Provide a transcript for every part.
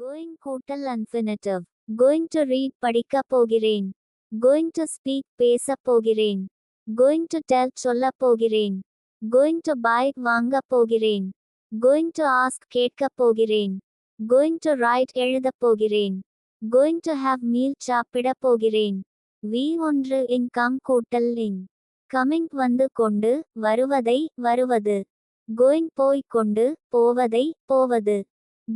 Going கூட்டல் infinitive. Going to read படிக்கப் போகிறேன். Going to speak பேசப் போகிறேன். Going to tell சொல்லப் போகிறேன். Going to buy வாங்கப் போகிறேன். Going to ask கேட்கப் போகிறேன். Going to write எழுதப் போகிறேன். Going to have meal சாப்பிடப் போகிறேன். V1 income கூட்டல் ing. Coming வந்து கொண்டு, வருவதை, வருவது. Going போய் கொண்டு, போவதை, போவது.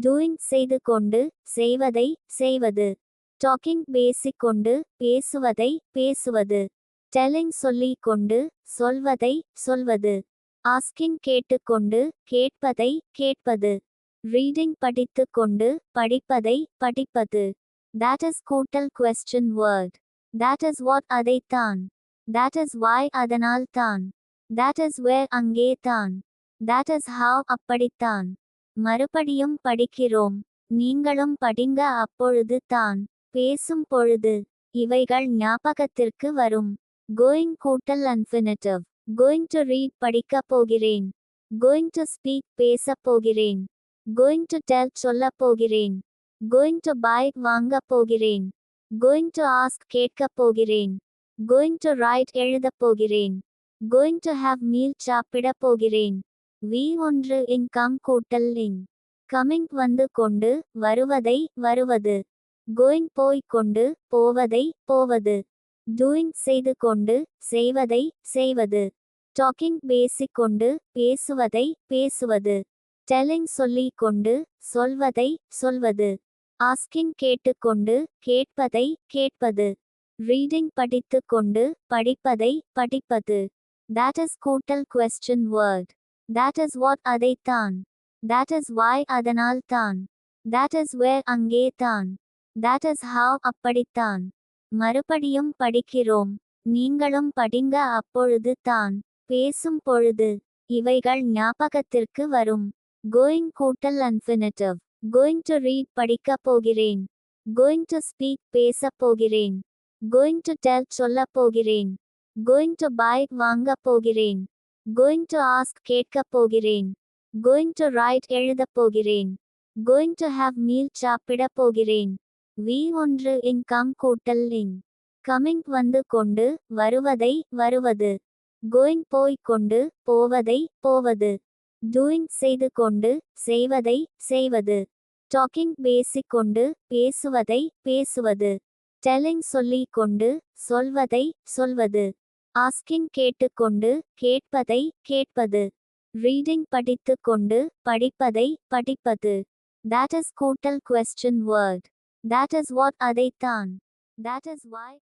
Doing செய்து கொண்டு, செய்வதை, செய்வது. Talking பேசிக் கொண்டு, பேசுவதை, பேசுவது. Telling சொல்லிக் கொண்டு, சொல்வதை, சொல்வது. Asking கேட்டுக்கொண்டு, கேட்பதை, கேட்பது. Reading படித்துக் கொண்டு, படிப்பதை, படிப்பது. That is கூட்டல் question word. That is what அதைத்தான். That is why அதனால் தான். That is where அங்கே தான். That is how அப்படித்தான். மறுபடியும் படிக்கிறோம். நீங்களும் படிங்க அப்பொழுது தான். பேசும் பொழுது. இவைகள் ஞாபகத்திற்கு வரும். Going கூட்டல் infinitive. Going to read படிக்கப் போகிறேன். Going to speak பேசப் போகிறேன். Going to tell சொல்லப் போகிறேன். Going to buy வாங்கப் போகிறேன். Going to ask கேட்கப் போகிறேன். Going to write எழுதப் போகிறேன். Going to have meal சாப்பிடப் போகிறேன். V1 income கூட்டல் ing. Coming வந்து கொண்டு, வருவதை, வருவது. Going போய் கொண்டு, போவதை, போவது. Doing செய்து கொண்டு, செய்வதை, செய்வது. Talking பேசிக் கொண்டு, பேசுவதை, பேசுவது. Telling சொல்லிக் கொண்டு, சொல்வதை, சொல்வது. Asking கேட்டுக்கொண்டு, கேட்பதை, கேட்பது. Reading படித்துக் கொண்டு, படிப்பதை, படிப்பது. That is கூட்டல் question word. That is what அதைத்தான். That is why அதனால் தான். That is where அங்கே தான். That is how அப்படித்தான். மறுபடியும் படிக்கிறோம். நீங்களும் படிங்க அப்பொழுது தான். பேசும் பொழுது. இவைகள் ஞாபகத்திற்கு வரும். Going கூட்டல் infinitive. Going to read படிக்கப் போகிறேன். Going to speak பேசப் போகிறேன். Going to tell சொல்லப் போகிறேன். Going to buy வாங்கப் போகிறேன். Going to ask கேட்கப் போகிறேன். Going to write எழுதப் போகிறேன். Going to have meal சாப்பிடப் போகிறேன். V1 income கூட்டல் ing. Coming வந்து கொண்டு, வருவதை, வருவது. Going போய் கொண்டு, போவதை, போவது. Doing செய்து கொண்டு, செய்வதை, செய்வது. Talking பேசிக் கொண்டு, பேசுவதை, பேசுவது. Telling சொல்லிக் கொண்டு, சொல்வதை, சொல்வது. Asking கேட்டுக்கொண்டு, கேட்பதை, கேட்பது. Reading படித்துக் கொண்டு, படிப்பதை, படிப்பது. That is கூட்டல் question word. That is what அதைத்தான். That is why